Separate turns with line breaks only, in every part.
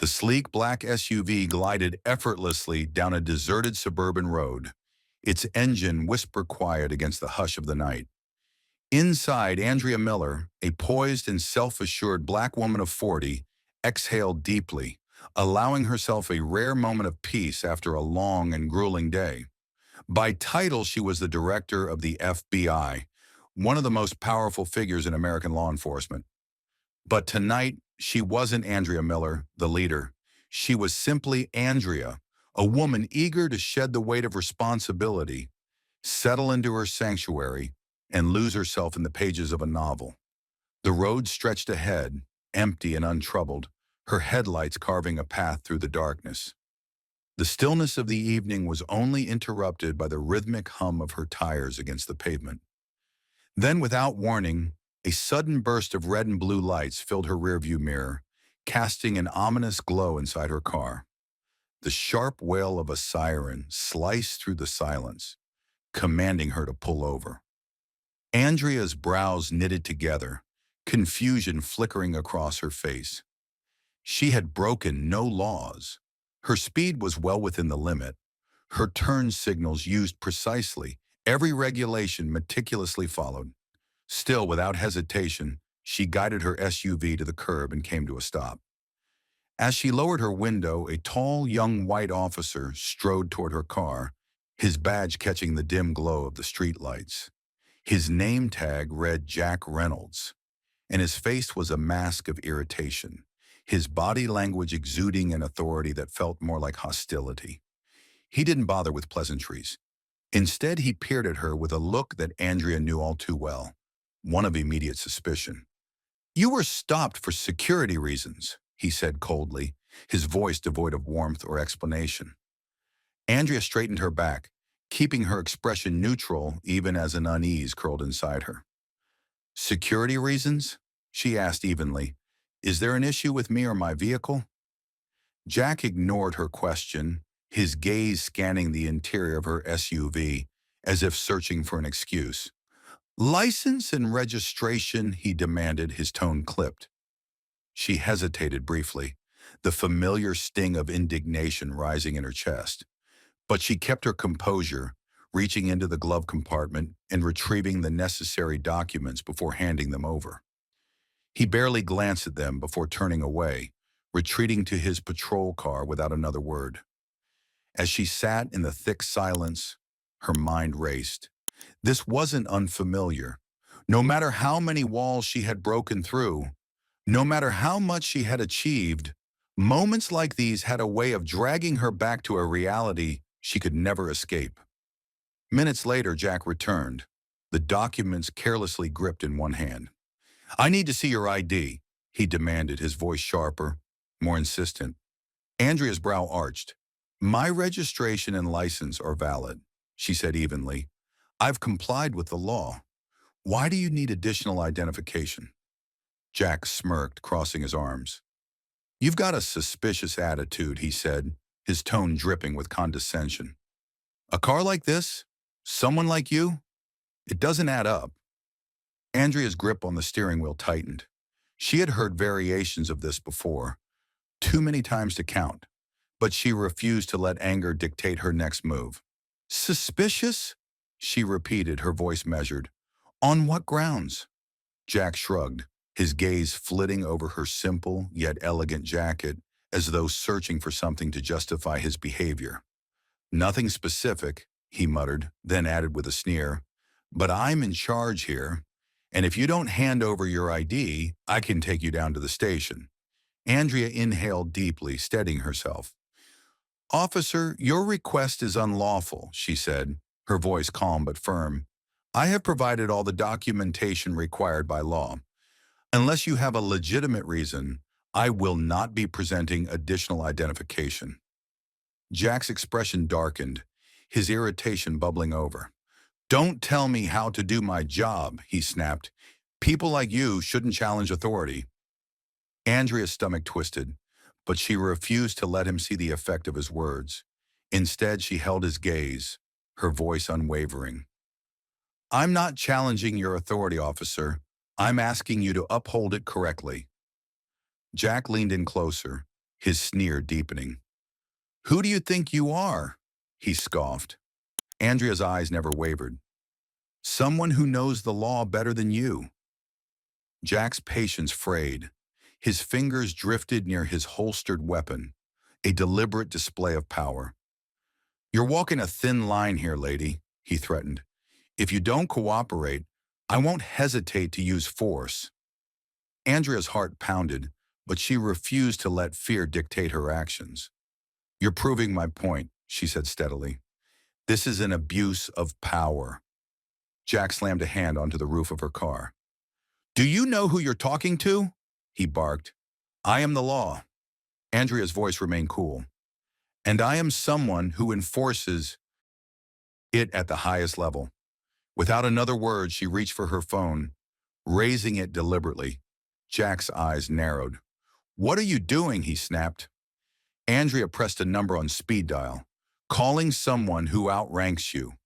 The sleek black SUV glided effortlessly down a deserted suburban road, its engine whisper quiet against the hush of the night. Inside, Andrea Miller, a poised and self-assured black woman of 40, exhaled deeply, allowing herself a rare moment of peace after a long and grueling day. By title, she was the director of the FBI, one of the most powerful figures in American law enforcement. But tonight, she wasn't Andrea Miller, the leader. She was simply Andrea, a woman eager to shed the weight of responsibility, settle into her sanctuary, and lose herself in the pages of a novel. The road stretched ahead, empty and untroubled, her headlights carving a path through the darkness. The stillness of the evening was only interrupted by the rhythmic hum of her tires against the pavement. Then, without warning, a sudden burst of red and blue lights filled her rearview mirror, casting an ominous glow inside her car. The sharp wail of a siren sliced through the silence, commanding her to pull over. Andrea's brows knitted together, confusion flickering across her face. She had broken no laws. Her speed was well within the limit, her turn signals used precisely, every regulation meticulously followed. Still, without hesitation, she guided her SUV to the curb and came to a stop. As she lowered her window, a tall, young white officer strode toward her car, his badge catching the dim glow of the streetlights. His name tag read Jack Reynolds, and his face was a mask of irritation, his body language exuding an authority that felt more like hostility. He didn't bother with pleasantries. Instead, he peered at her with a look that Andrea knew all too well, one of immediate suspicion. "You were stopped for security reasons," he said coldly, his voice devoid of warmth or explanation. Andrea straightened her back, keeping her expression neutral even as an unease curled inside her. "Security reasons?" she asked evenly. "Is there an issue with me or my vehicle?" Jack ignored her question, his gaze scanning the interior of her SUV as if searching for an excuse. "License and registration," he demanded, his tone clipped. She hesitated briefly, the familiar sting of indignation rising in her chest. But she kept her composure, reaching into the glove compartment and retrieving the necessary documents before handing them over. He barely glanced at them before turning away, retreating to his patrol car without another word. As she sat in the thick silence, her mind raced. This wasn't unfamiliar. No matter how many walls she had broken through, no matter how much she had achieved, moments like these had a way of dragging her back to a reality she could never escape. Minutes later, Jack returned, the documents carelessly gripped in one hand. "I need to see your ID," he demanded, his voice sharper, more insistent. Andrea's brow arched. "My registration and license are valid," she said evenly. "I've complied with the law. Why do you need additional identification?" Jack smirked, crossing his arms. "You've got a suspicious attitude," he said, his tone dripping with condescension. "A car like this? Someone like you? It doesn't add up." Andrea's grip on the steering wheel tightened. She had heard variations of this before, too many times to count, but she refused to let anger dictate her next move. "Suspicious?" she repeated, her voice measured. "On what grounds?" Jack shrugged, his gaze flitting over her simple yet elegant jacket as though searching for something to justify his behavior. "Nothing specific," he muttered, then added with a sneer, "but I'm in charge here, and if you don't hand over your ID, I can take you down to the station." Andrea inhaled deeply, steadying herself. "Officer, your request is unlawful," she said, her voice calm but firm. "I have provided all the documentation required by law. Unless you have a legitimate reason, I will not be presenting additional identification." Jack's expression darkened, his irritation bubbling over. "Don't tell me how to do my job," he snapped. "People like you shouldn't challenge authority." Andrea's stomach twisted, but she refused to let him see the effect of his words. Instead, she held his gaze, her voice unwavering. "I'm not challenging your authority, officer. I'm asking you to uphold it correctly." Jack leaned in closer, his sneer deepening. "Who do you think you are?" he scoffed. Andrea's eyes never wavered. "Someone who knows the law better than you." Jack's patience frayed. His fingers drifted near his holstered weapon, a deliberate display of power. "You're walking a thin line here, lady," he threatened. "If you don't cooperate, I won't hesitate to use force." Andrea's heart pounded, but she refused to let fear dictate her actions. "You're proving my point," she said steadily. "This is an abuse of power." Jack slammed a hand onto the roof of her car. "Do you know who you're talking to?" he barked. "I am the law." Andrea's voice remained cool. "And I am someone who enforces it at the highest level." Without another word, she reached for her phone, raising it deliberately. Jack's eyes narrowed. "What are you doing?" he snapped. Andrea pressed a number on speed dial, "Calling someone who outranks you."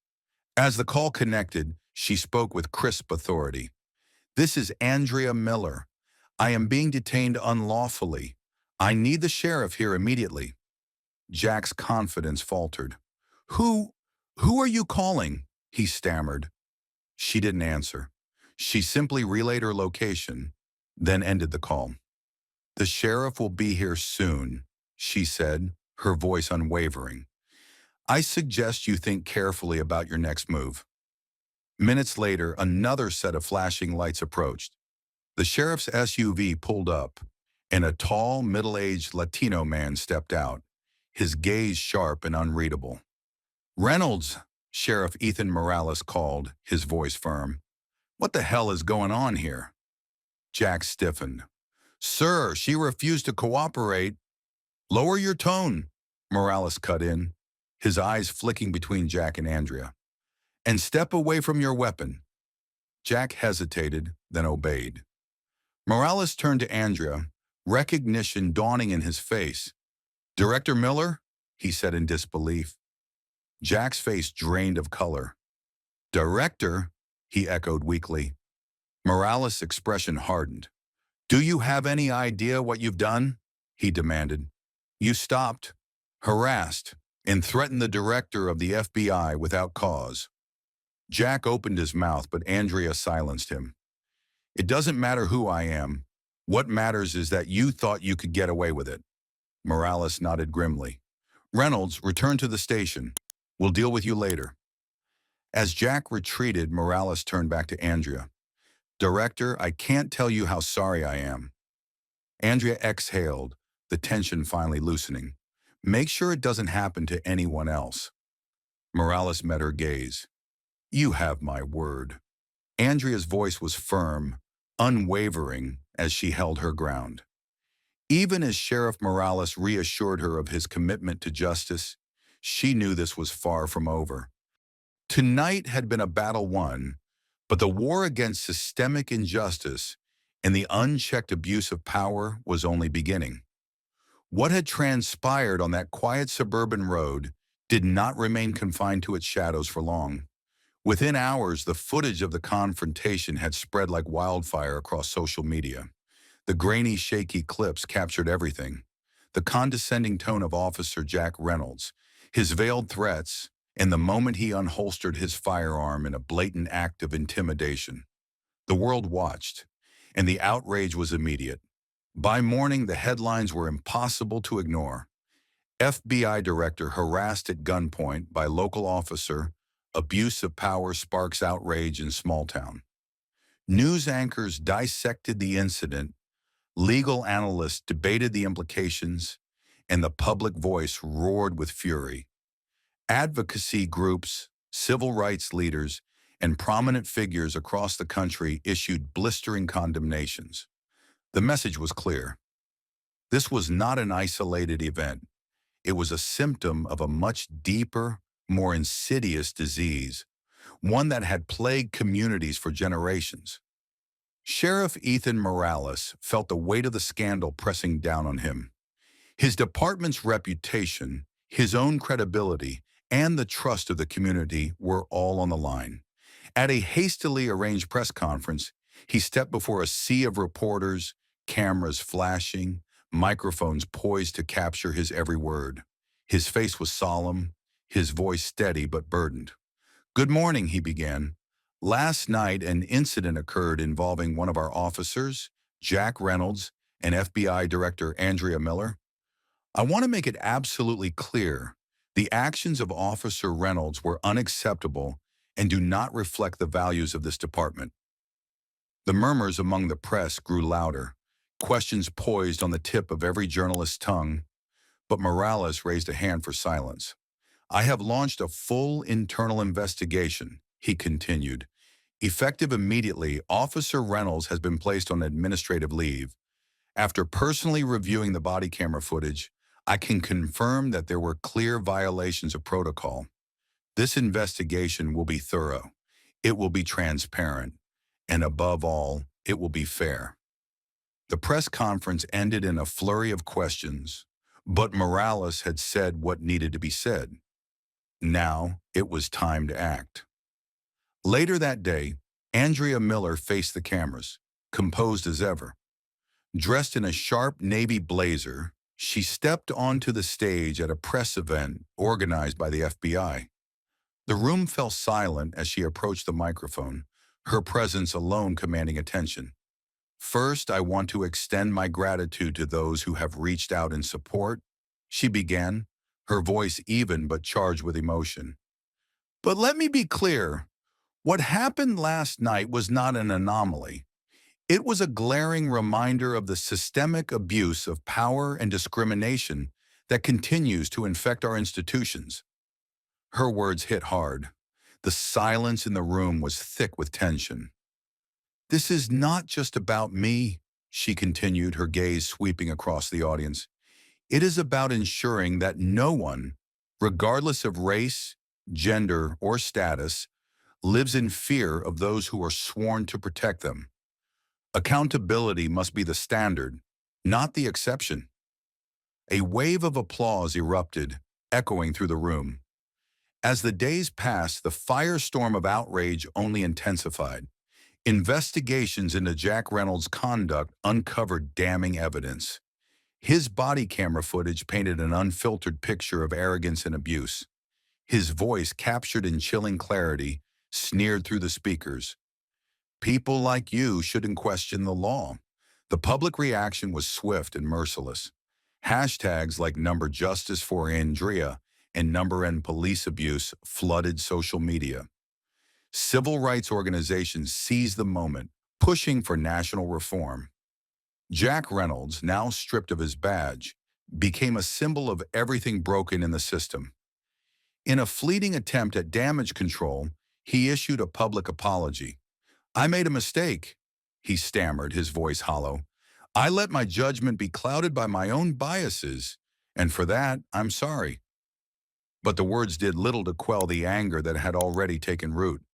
As the call connected, she spoke with crisp authority. "This is Andrea Miller. I am being detained unlawfully. I need the sheriff here immediately." Jack's confidence faltered. Who, who are you calling?" he stammered. She didn't answer. She simply relayed her location, then ended the call. "The sheriff will be here soon," she said, her voice unwavering. "I suggest you think carefully about your next move." Minutes later, another set of flashing lights approached. The sheriff's SUV pulled up, and a tall, middle-aged Latino man stepped out, his gaze sharp and unreadable. "Reynolds," Sheriff Ethan Morales called, his voice firm. "What the hell is going on here?" Jack stiffened. "Sir, she refused to cooperate." "Lower your tone," Morales cut in, his eyes flicking between Jack and Andrea. "And step away from your weapon." Jack hesitated, then obeyed. Morales turned to Andrea, recognition dawning in his face. "Director Miller?" he said in disbelief. Jack's face drained of color. "Director?" he echoed weakly. Morales' expression hardened. "Do you have any idea what you've done?" he demanded. "You stopped, harassed, and threatened the director of the FBI without cause." Jack opened his mouth, but Andrea silenced him. "It doesn't matter who I am. What matters is that you thought you could get away with it." Morales nodded grimly. "Reynolds, return to the station. We'll deal with you later." As Jack retreated, Morales turned back to Andrea. "Director, I can't tell you how sorry I am." Andrea exhaled, the tension finally loosening. "Make sure it doesn't happen to anyone else." Morales met her gaze. "You have my word." Andrea's voice was firm, unwavering as she held her ground. Even as Sheriff Morales reassured her of his commitment to justice, she knew this was far from over. Tonight had been a battle won, but the war against systemic injustice and the unchecked abuse of power was only beginning. What had transpired on that quiet suburban road did not remain confined to its shadows for long. Within hours, the footage of the confrontation had spread like wildfire across social media. The grainy, shaky clips captured everything. The condescending tone of Officer Jack Reynolds, his veiled threats, and the moment he unholstered his firearm in a blatant act of intimidation. The world watched, and the outrage was immediate. By morning, the headlines were impossible to ignore. FBI director harassed at gunpoint by local officer, abuse of power sparks outrage in small town. News anchors dissected the incident, legal analysts debated the implications, and the public voice roared with fury. Advocacy groups, civil rights leaders, and prominent figures across the country issued blistering condemnations. The message was clear. This was not an isolated event. It was a symptom of a much deeper, more insidious disease, one that had plagued communities for generations. Sheriff Ethan Morales felt the weight of the scandal pressing down on him. His department's reputation, his own credibility, and the trust of the community were all on the line. At a hastily arranged press conference, he stepped before a sea of reporters, cameras flashing, microphones poised to capture his every word. His face was solemn, his voice steady but burdened. "Good morning," he began. "Last night, an incident occurred involving one of our officers, Jack Reynolds, and FBI Director Andrea Miller. I want to make it absolutely clear. The actions of Officer Reynolds were unacceptable and do not reflect the values of this department." The murmurs among the press grew louder, questions poised on the tip of every journalist's tongue, but Morales raised a hand for silence. "I have launched a full internal investigation," he continued. "Effective immediately, Officer Reynolds has been placed on administrative leave. After personally reviewing the body camera footage, I can confirm that there were clear violations of protocol. This investigation will be thorough. It will be transparent. And above all, it will be fair." The press conference ended in a flurry of questions, but Morales had said what needed to be said. Now it was time to act. Later that day, Andrea Miller faced the cameras, composed as ever. Dressed in a sharp navy blazer, she stepped onto the stage at a press event organized by the FBI. The room fell silent as she approached the microphone, her presence alone commanding attention. "First, I want to extend my gratitude to those who have reached out in support," she began, her voice even but charged with emotion. "But let me be clear, what happened last night was not an anomaly. It was a glaring reminder of the systemic abuse of power and discrimination that continues to infect our institutions." Her words hit hard. The silence in the room was thick with tension. "This is not just about me," she continued, her gaze sweeping across the audience. "It is about ensuring that no one, regardless of race, gender, or status, lives in fear of those who are sworn to protect them. Accountability must be the standard, not the exception." A wave of applause erupted, echoing through the room. As the days passed, the firestorm of outrage only intensified. Investigations into Jack Reynolds' conduct uncovered damning evidence. His body camera footage painted an unfiltered picture of arrogance and abuse. His voice, captured in chilling clarity, sneered through the speakers. "People like you shouldn't question the law." The public reaction was swift and merciless. Hashtags like #Justice for Andrea and #End Police Abuse flooded social media. Civil rights organizations seized the moment, pushing for national reform. Jack Reynolds, now stripped of his badge, became a symbol of everything broken in the system. In a fleeting attempt at damage control, he issued a public apology. "I made a mistake," he stammered, his voice hollow. "I let my judgment be clouded by my own biases, and for that, I'm sorry." But the words did little to quell the anger that had already taken root.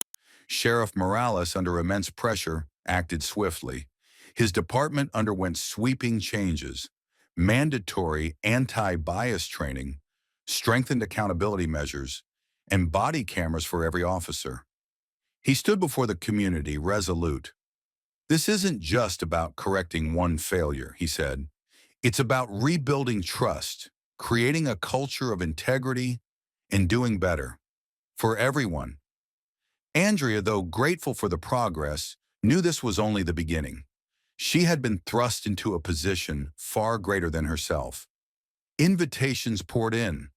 Sheriff Morales, under immense pressure, acted swiftly. His department underwent sweeping changes, mandatory anti-bias training, strengthened accountability measures, and body cameras for every officer. He stood before the community resolute. "This isn't just about correcting one failure," he said. "It's about rebuilding trust, creating a culture of integrity, and doing better. For everyone." Andrea, though grateful for the progress, knew this was only the beginning. She had been thrust into a position far greater than herself. Invitations poured in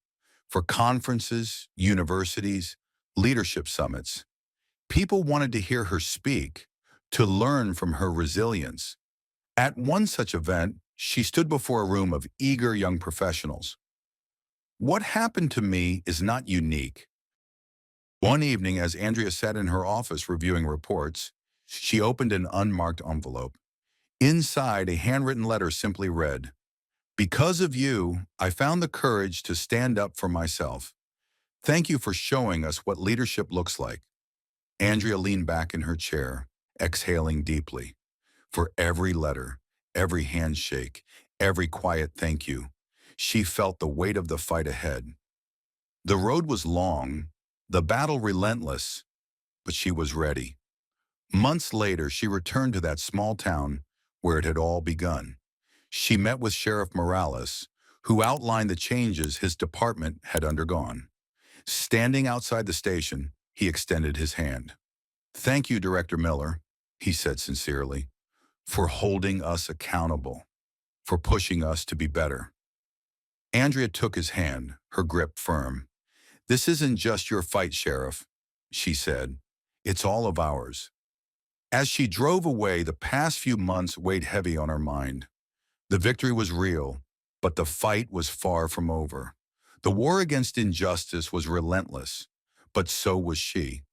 for conferences, universities, leadership summits. People wanted to hear her speak, to learn from her resilience. At one such event, she stood before a room of eager young professionals. "What happened to me is not unique." One evening, as Andrea sat in her office reviewing reports, she opened an unmarked envelope. Inside, a handwritten letter simply read, "Because of you, I found the courage to stand up for myself. Thank you for showing us what leadership looks like." Andrea leaned back in her chair, exhaling deeply. For every letter, every handshake, every quiet thank you, she felt the weight of the fight ahead. The road was long, the battle relentless, but she was ready. Months later, she returned to that small town where it had all begun. She met with Sheriff Morales, who outlined the changes his department had undergone. Standing outside the station, he extended his hand. "Thank you, Director Miller," he said sincerely, "for holding us accountable, for pushing us to be better." Andrea took his hand, her grip firm. "This isn't just your fight, Sheriff," she said. "It's all of ours." As she drove away, the past few months weighed heavy on her mind. The victory was real, but the fight was far from over. The war against injustice was relentless, but so was she.